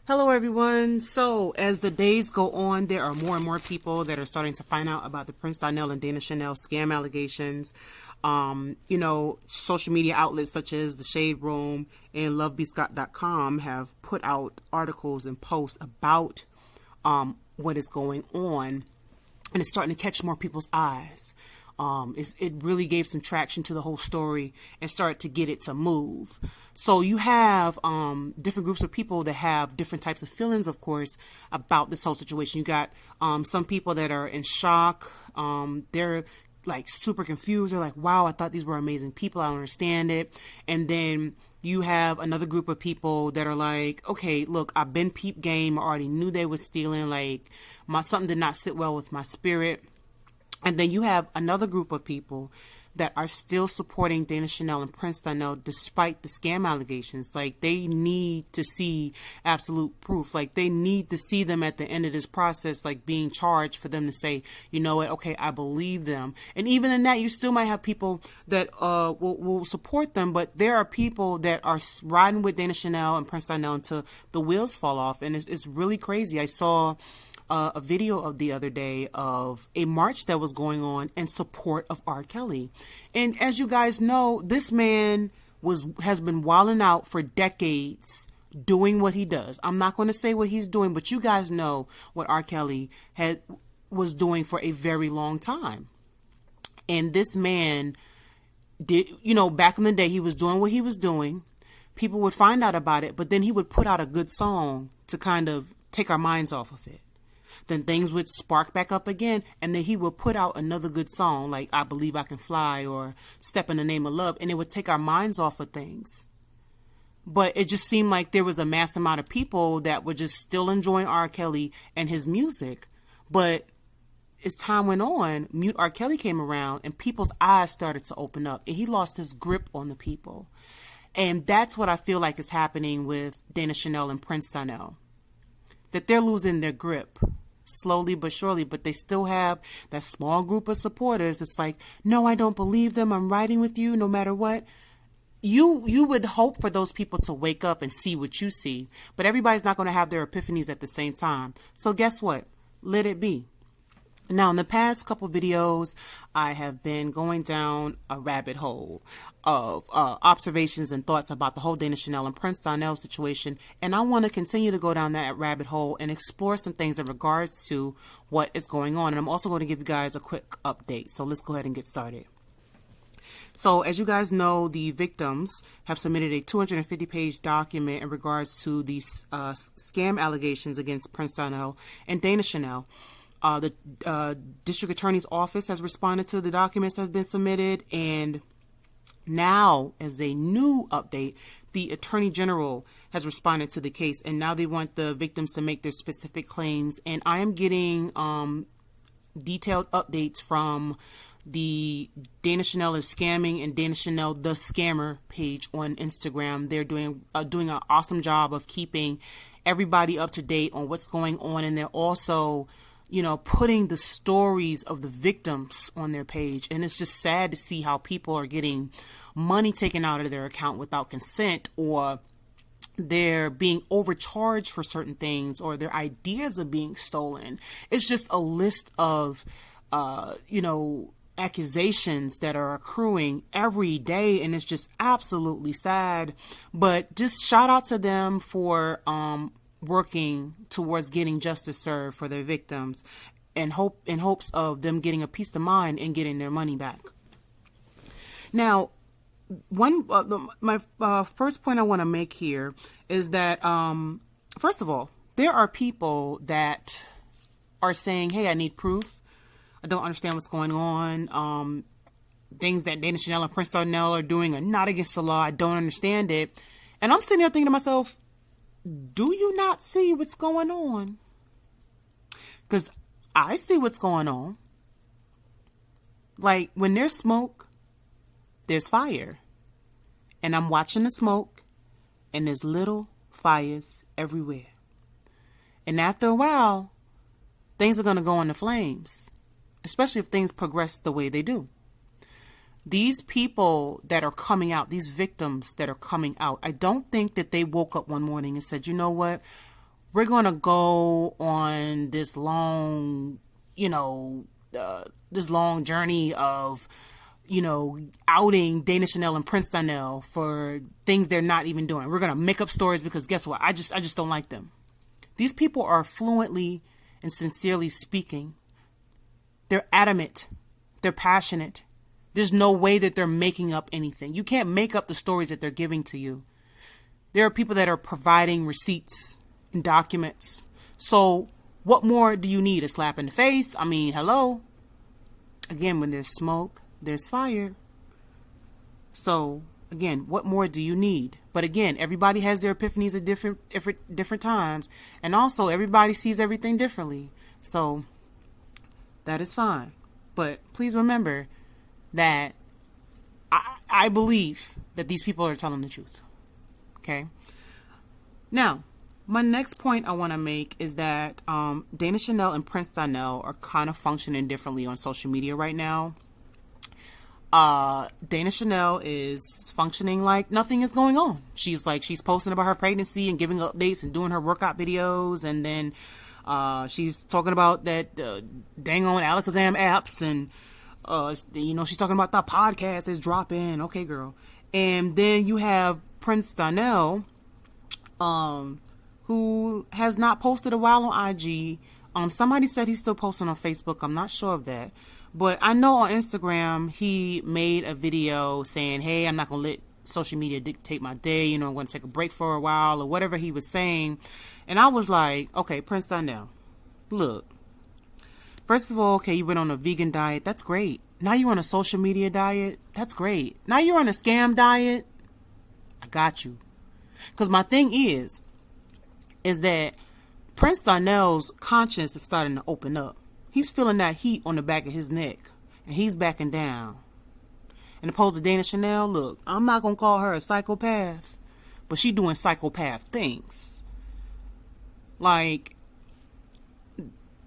Hello, everyone. So, as the days go on, there are more and more people that are starting to find out about the Prince Donnell and Dana Chanel scam allegations. Social media outlets such as The Shade Room and lovebscott.com have put out articles and posts about what is going on, and it's starting to catch more people's eyes. It really gave some traction to the whole story and started to get it to move. So you have different groups of people that have different types of feelings, of course, about this whole situation. You got some people that are in shock. They're like super confused. They're like, wow, I thought these were amazing people. I don't understand it. And then you have another group of people that are like, okay, look, I've been peep game. I already knew they were stealing. Like, something did not sit well with my spirit. And then you have another group of people that are still supporting Dana Chanel and Prince Donnell despite the scam allegations. Like, they need to see absolute proof. Like, they need to see them at the end of this process, like, being charged, for them to say, you know what, okay, I believe them. And even in that, you still might have people that will support them, but there are people that are riding with Dana Chanel and Prince Donnell until the wheels fall off. And it's really crazy. I saw a video of the other day of a march that was going on in support of R. Kelly. And as you guys know, this man has been wilding out for decades doing what he does. I'm not going to say what he's doing, but you guys know what R. Kelly was doing for a very long time. And this man did, back in the day, he was doing what he was doing. People would find out about it, but then he would put out a good song to kind of take our minds off of it. Then things would spark back up again, and then he would put out another good song like I Believe I Can Fly or Step in the Name of Love, and it would take our minds off of things. But it just seemed like there was a mass amount of people that were just still enjoying R. Kelly and his music. But as time went on, R. Kelly came around and people's eyes started to open up, and he lost his grip on the people. And that's what I feel like is happening with Dana Chanel and Prince Donnell. That they're losing their grip. Slowly but surely, but they still have that small group of supporters that's like, no, I don't believe them. I'm riding with you no matter what. You would hope for those people to wake up and see what you see, but everybody's not going to have their epiphanies at the same time. So guess what? Let it be. Now, in the past couple videos, I have been going down a rabbit hole of observations and thoughts about the whole Dana Chanel and Prince Donnell situation, and I want to continue to go down that rabbit hole and explore some things in regards to what is going on. And I'm also going to give you guys a quick update. So let's go ahead and get started. So as you guys know, the victims have submitted a 250-page document in regards to these scam allegations against Prince Donnell and Dana Chanel. The district attorney's office has responded to the documents that have been submitted, and now, as a new update, the attorney general has responded to the case, and now they want the victims to make their specific claims. And I am getting detailed updates from the Dana Chanel is Scamming and Dana Chanel the Scammer page on Instagram. They're doing an awesome job of keeping everybody up to date on what's going on, and they're also putting the stories of the victims on their page. And it's just sad to see how people are getting money taken out of their account without consent, or they're being overcharged for certain things, or their ideas are being stolen. It's just a list of, accusations that are accruing every day. And it's just absolutely sad. But just shout out to them for, working towards getting justice served for their victims, and in hopes of them getting a peace of mind and getting their money back. Now, my first point I want to make here is that, first of all, there are people that are saying, hey, I need proof. I don't understand what's going on. Things that Dana Chanel and Prince Donnell are doing are not against the law. I don't understand it. And I'm sitting there thinking to myself, do you not see what's going on? Because I see what's going on. Like, when there's smoke, there's fire. And I'm watching the smoke, and there's little fires everywhere. And after a while, things are going to go into flames, especially if things progress the way they do. These people that are coming out, these victims that are coming out, I don't think that they woke up one morning and said, you know what, we're going to go on this long, this long journey of, outing Dana Chanel and Prince Donnell for things they're not even doing. We're going to make up stories because guess what? I just don't like them. These people are fluently and sincerely speaking. They're adamant. They're passionate. There's no way that they're making up anything. You can't make up the stories that they're giving to you. There are people that are providing receipts and documents. So what more do you need? A slap in the face? I mean, hello? Again, when there's smoke, there's fire. So again, what more do you need? But again, everybody has their epiphanies at different times. And also everybody sees everything differently. So that is fine. But please remember that I believe that these people are telling the truth. Okay. Now, my next point I want to make is that Dana Chanel and Prince Donnell are kind of functioning differently on social media right now. Dana Chanel is functioning like nothing is going on. She's posting about her pregnancy and giving updates and doing her workout videos. And then she's talking about that dang on Alakazam apps. And, she's talking about the podcast that's dropping. Okay, girl. And then you have Prince Donnell, who has not posted a while on IG. Somebody said he's still posting on Facebook. I'm not sure of that. But I know on Instagram, he made a video saying, hey, I'm not going to let social media dictate my day. I'm going to take a break for a while or whatever he was saying. And I was like, okay, Prince Donnell, look, first of all, okay, you went on a vegan diet. That's great. Now you're on a social media diet. That's great. Now you're on a scam diet. I got you. Because my thing is that Prince Donnell's conscience is starting to open up. He's feeling that heat on the back of his neck, and he's backing down. And opposed to Dana Chanel, look, I'm not going to call her a psychopath, but she's doing psychopath things. Like,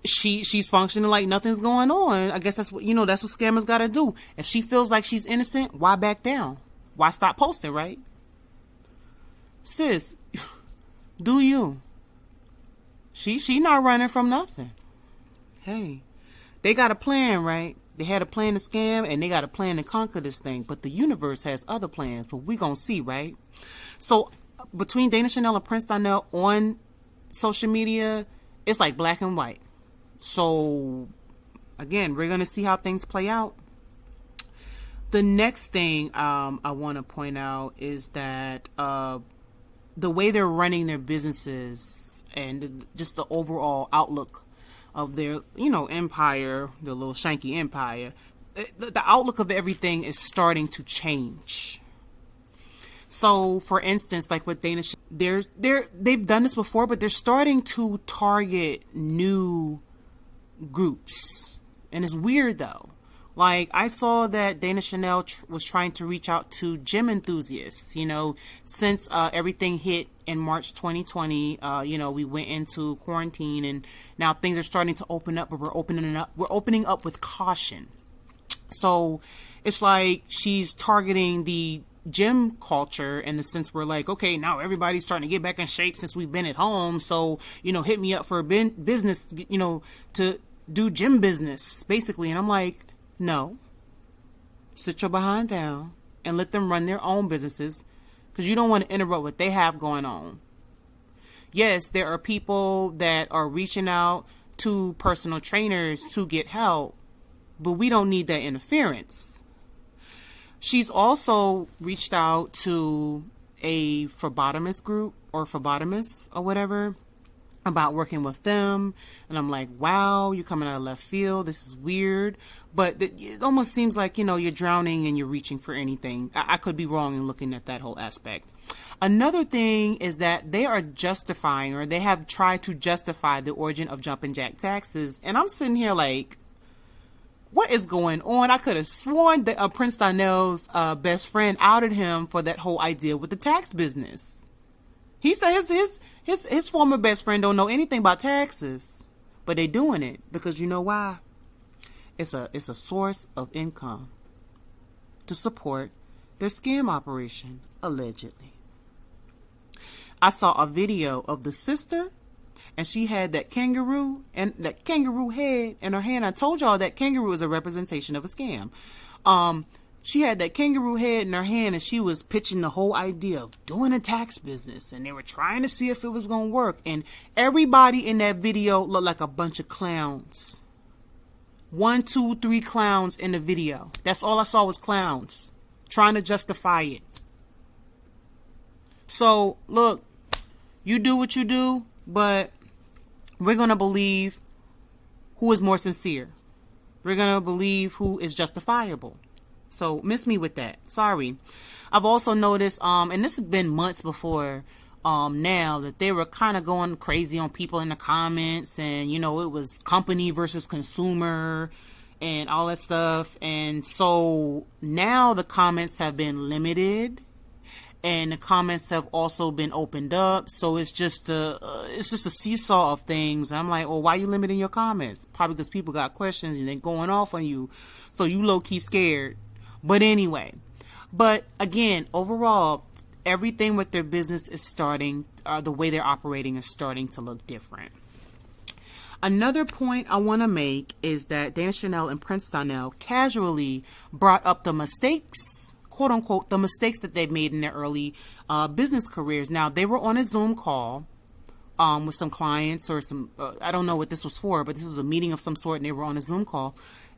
she's functioning like nothing's going on. I guess that's what scammers got to do. If she feels like she's innocent, why back down? Why stop posting, right? Sis, do you? She not running from nothing. Hey, they got a plan, right? They had a plan to scam and they got a plan to conquer this thing. But the universe has other plans, but we gonna see, right? So between Dana Chanel and Prince Donnell on social media, it's like black and white. So again, we're gonna see how things play out. The next thing I want to point out is that the way they're running their businesses and just the overall outlook of their, empire, their little shanky empire, the outlook of everything is starting to change. So, for instance, like with Dana, they've done this before, but they're starting to target new groups, and it's weird though. Like, I saw that Dana Chanel was trying to reach out to gym enthusiasts, since everything hit in March 2020. We went into quarantine and now things are starting to open up, but we're opening up with caution. So it's like she's targeting the gym culture in the sense where like, okay, now everybody's starting to get back in shape since we've been at home. So, hit me up for a business, to do gym business basically. And I'm like, no, sit your behind down and let them run their own businesses because you don't want to interrupt what they have going on. Yes, there are people that are reaching out to personal trainers to get help, but we don't need that interference. She's also reached out to a phlebotomist group or phlebotomists or whatever about working with them. And I'm like, wow, you're coming out of left field. This is weird. But it almost seems like, you're drowning and you're reaching for anything. I could be wrong in looking at that whole aspect. Another thing is that they are justifying, or they have tried to justify, the origin of jumping jack taxes. And I'm sitting here like, what is going on? I could have sworn that Prince Donnell's best friend outed him for that whole idea with the tax business. He said his former best friend don't know anything about taxes, but they doing it because you know why? It's a source of income to support their scam operation, allegedly. I saw a video of the sister and she had that kangaroo head in her hand. I told y'all that kangaroo is a representation of a scam. She had that kangaroo head in her hand, and she was pitching the whole idea of doing a tax business, and they were trying to see if it was going to work. And everybody in that video looked like a bunch of clowns. 1, 2, 3 clowns in the video. That's all I saw was clowns trying to justify it. So, look, you do what you do, but we're going to believe who is more sincere. We're going to believe who is justifiable. So, miss me with that. Sorry. I've also noticed, and this has been months before now, that they were kind of going crazy on people in the comments, and, you know, it was company versus consumer and all that stuff. And so now the comments have been limited, and the comments have also been opened up. So it's just a seesaw of things. I'm like, well, why are you limiting your comments? Probably because people got questions and they're going off on you. So you low-key scared. But anyway, but again, overall, everything with their business is starting, the way they're operating is starting to look different. Another point I want to make is that danachanel and Prince Donnell casually brought up the mistakes, quote unquote, the mistakes that they've made in their early business careers. Now, they were on a Zoom call with some clients or some, I don't know what this was for, but this was a meeting of some sort, and they were on a Zoom call.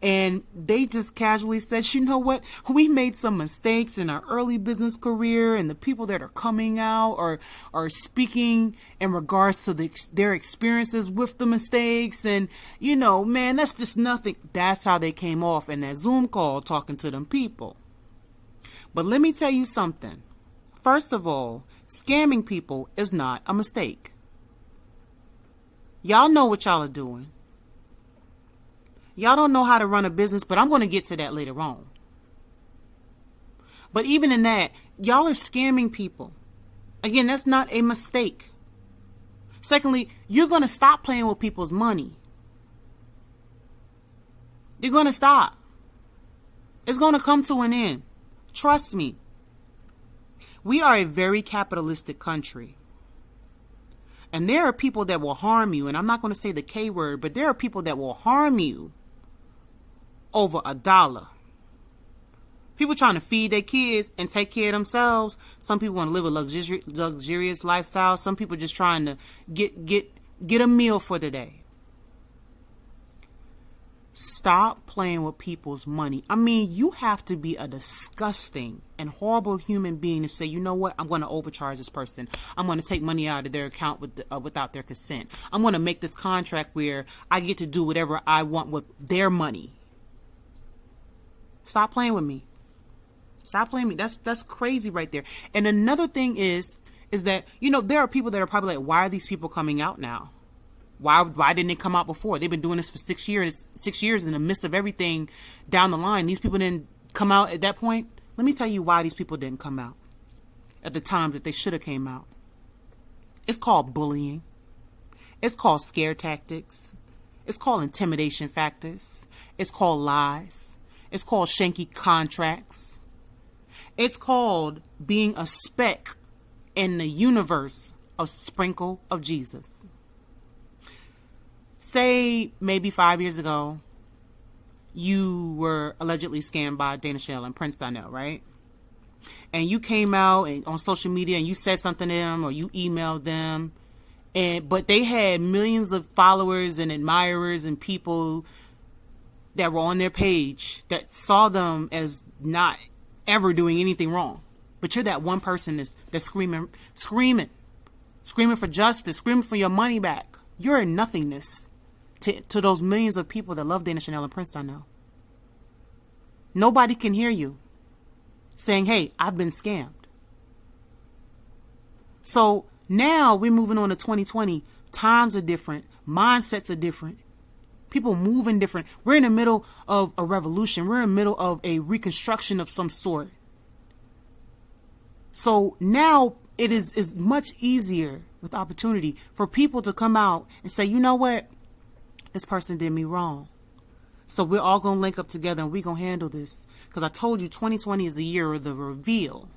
And they just casually said, you know what, we made some mistakes in our early business career, and the people that are coming out are speaking in regards to their experiences with the mistakes. And, you know, man, that's just nothing. That's how they came off in that Zoom call talking to them people. But let me tell you something. First of all, scamming people is not a mistake. Y'all know what y'all are doing. Y'all don't know how to run a business, but I'm going to get to that later on. But even in that, y'all are scamming people. Again, that's not a mistake. Secondly, you're going to stop playing with people's money. You're going to stop. It's going to come to an end. Trust me. We are a very capitalistic country. And there are people that will harm you. And I'm not going to say the K word, but there are people that will harm you over $1. People trying to feed their kids and take care of themselves. Some people want to live a luxurious lifestyle. Some people just trying to get a meal for the day. Stop playing with people's money. I mean, you have to be a disgusting and horrible human being to say, you know what, I'm going to overcharge this person. I'm going to take money out of their account without their consent. I'm going to make this contract where I get to do whatever I want with their money. Stop playing with me. Stop playing with me. That's crazy right there. And another thing is that, you know, there are people that are probably like, why are these people coming out now? Why didn't they come out before? They've been doing this for 6 years. 6 years in the midst of everything down the line. These people didn't come out at that point. Let me tell you why these people didn't come out at the times that they should have came out. It's called bullying. It's called scare tactics. It's called intimidation factors. It's called lies. It's called shanky contracts. It's called being a speck in the universe, a sprinkle of Jesus. Say maybe 5 years ago, you were allegedly scammed by danachanel and Prince Donnell, right? And you came out and on social media and you said something to them or you emailed them, but they had millions of followers and admirers and people that were on their page that saw them as not ever doing anything wrong. But you're that one person that's screaming for justice, screaming for your money back. You're a nothingness to those millions of people that love danachanel and Prince Donnell. Nobody can hear you saying, hey, I've been scammed. So now we're moving on to 2020. Times are different. Mindsets are different. People moving different. We're in the middle of a revolution. We're in the middle of a reconstruction of some sort. So now it is much easier with opportunity for people to come out and say, you know what? This person did me wrong. So we're all going to link up together and we're going to handle this. Because I told you 2020 is the year of the reveal.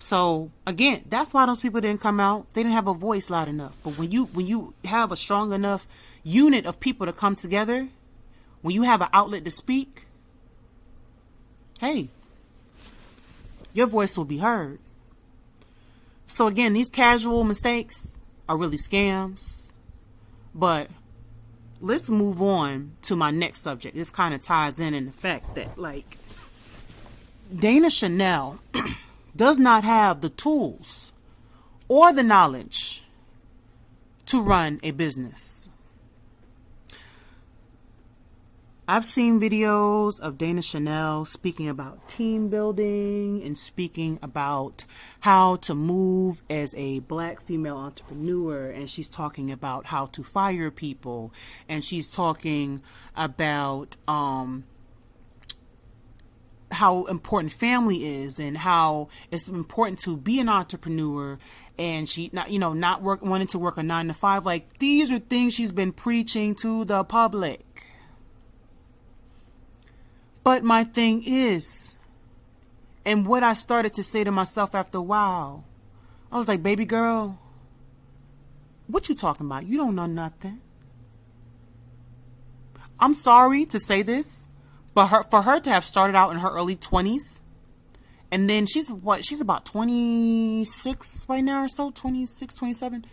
So again, that's why those people didn't come out. They didn't have a voice loud enough. But when you have a strong enough unit of people to come together, when you have an outlet to speak, hey, your voice will be heard. So again, these casual mistakes are really scams. But let's move on to my next subject. This kind of ties in the fact that, like, danachanel does not have the tools or the knowledge to run a business. I've seen videos of danachanel speaking about team building and speaking about how to move as a Black female entrepreneur. And she's talking about how to fire people. And she's talking about how important family is and how it's important to be an entrepreneur. And she not wanting to work a 9 to 5. Like, these are things she's been preaching to the public. But my thing is, and what I started to say to myself after a while, I was like, baby girl, what you talking about? You don't know nothing. I'm sorry to say this, but for her to have started out in her early 20s, and then she's about 26 right now or so, 26, 27.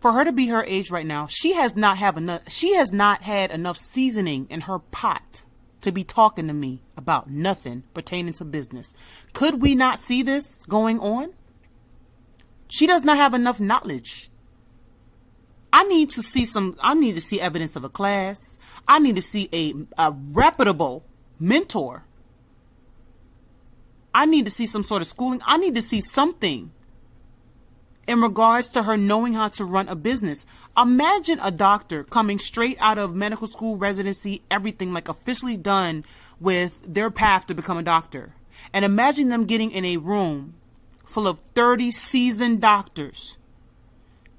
For her to be her age right now, she has not had enough seasoning in her pot to be talking to me about nothing pertaining to business. Could we not see this going on? She does not have enough knowledge. I need to see evidence of a class. I need to see a reputable mentor. I need to see some sort of schooling. I need to see something in regards to her knowing how to run a business. Imagine a doctor coming straight out of medical school, residency, everything, like officially done with their path to become a doctor. And imagine them getting in a room full of 30 seasoned doctors.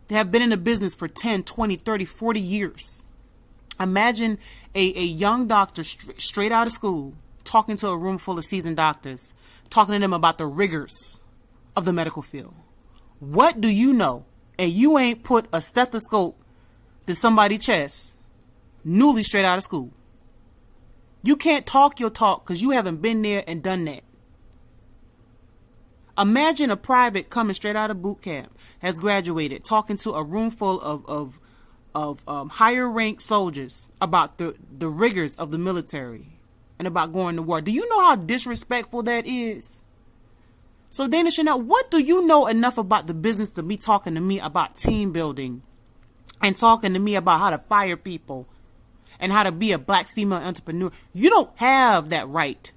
They have been in the business for 10, 20, 30, 40 years. Imagine a young doctor straight out of school talking to a room full of seasoned doctors, talking to them about the rigors of the medical field. What do you know? And you ain't put a stethoscope to somebody's chest, newly straight out of school. You can't talk your talk because you haven't been there and done that. Imagine a private coming straight out of boot camp, has graduated, talking to a room full of higher ranked soldiers about the rigors of the military and about going to war. Do you know how disrespectful that is? So danachanel, what do you know enough about the business to be talking to me about team building and talking to me about how to fire people and how to be a Black female entrepreneur? You don't have that right.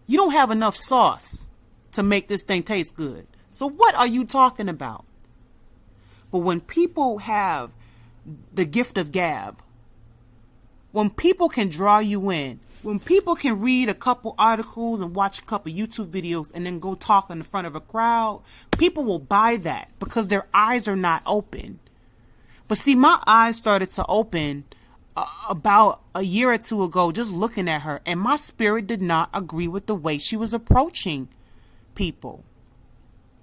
You don't have enough sauce to make this thing taste good. So what are you talking about? But when people have the gift of gab, when people can draw you in, when people can read a couple articles and watch a couple YouTube videos and then go talk in the front of a crowd, people will buy that because their eyes are not open. But see, my eyes started to open about a year or two ago just looking at her, and my spirit did not agree with the way she was approaching people,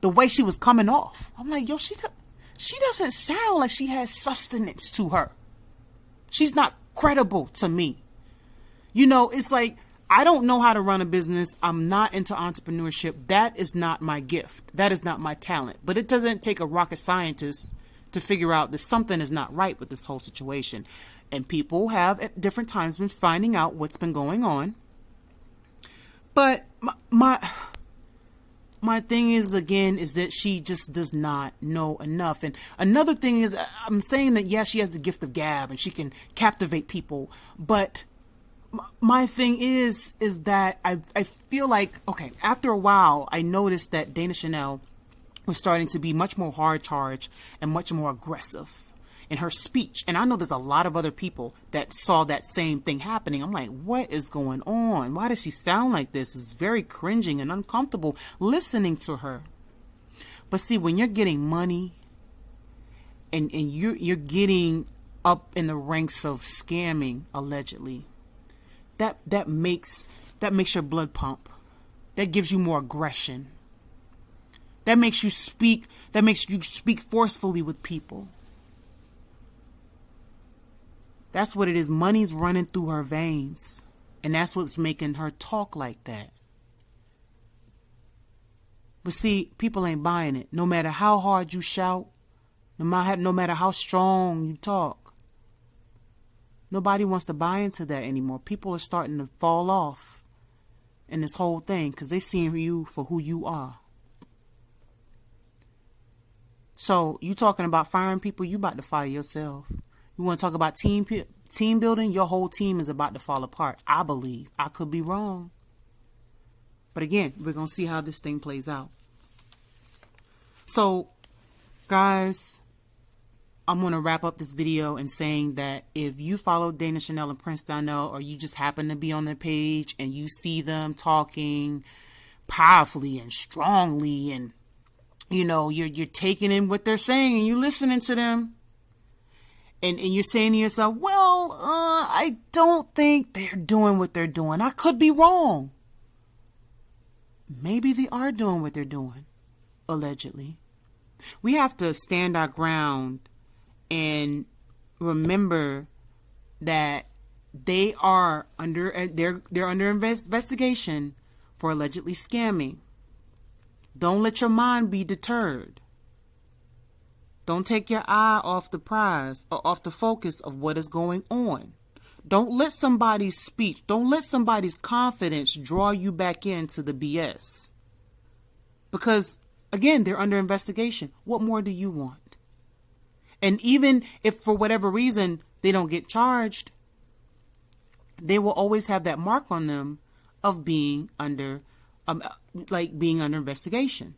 the way she was coming off. I'm like, yo, she doesn't sound like she has sustenance to her. She's not credible to me. You know, it's like, I don't know how to run a business. I'm not into entrepreneurship. That is not my gift. That is not my talent. But it doesn't take a rocket scientist to figure out that something is not right with this whole situation. And people have at different times been finding out what's been going on. But my thing is, again, is that she just does not know enough. And another thing is, I'm saying that, yes, she has the gift of gab and she can captivate people. But my thing is that I feel like, okay, after a while, I noticed that danachanel was starting to be much more hard charged and much more aggressive in her speech. And I know there's a lot of other people that saw that same thing happening. I'm like, what is going on? Why does she sound like this? It's very cringing and uncomfortable listening to her. But see, when you're getting money and you're getting up in the ranks of scamming, allegedly, that makes your blood pump. That gives you more aggression. That makes you speak forcefully with people. That's what it is. Money's running through her veins. And that's what's making her talk like that. But see, people ain't buying it. No matter how hard you shout, no matter how strong you talk, nobody wants to buy into that anymore. People are starting to fall off in this whole thing because they seeing you for who you are. So you talking about firing people, you about to fire yourself. You want to talk about team building, your whole team is about to fall apart. I believe. I could be wrong. But again, we're going to see how this thing plays out. So, guys, I'm going to wrap up this video in saying that if you follow danachanel and Prince Donnell, or you just happen to be on their page and you see them talking powerfully and strongly, and you know, you're taking in what they're saying and you're listening to them, and you're saying to yourself, well, I don't think they're doing what they're doing. I could be wrong. Maybe they are doing what they're doing, allegedly. We have to stand our ground and remember that they are they're under investigation for allegedly scamming. Don't let your mind be deterred. Don't take your eye off the prize or off the focus of what is going on. Don't let somebody's speech, don't let somebody's confidence draw you back into the BS. Because, again, they're under investigation. What more do you want? And even if for whatever reason they don't get charged, they will always have that mark on them of being under, being under investigation.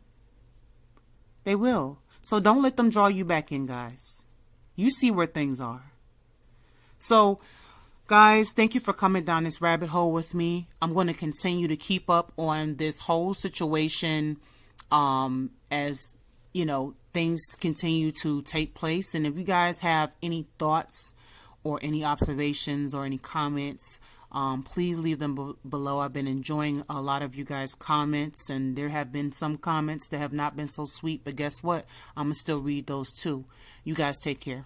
They will. So don't let them draw you back in, guys. You see where things are. So, guys, thank you for coming down this rabbit hole with me. I'm going to continue to keep up on this whole situation as, you know, things continue to take place. And if you guys have any thoughts or any observations or any comments, please leave them below. I've been enjoying a lot of you guys' comments, and there have been some comments that have not been so sweet, but guess what? I'm going to still read those too. You guys take care.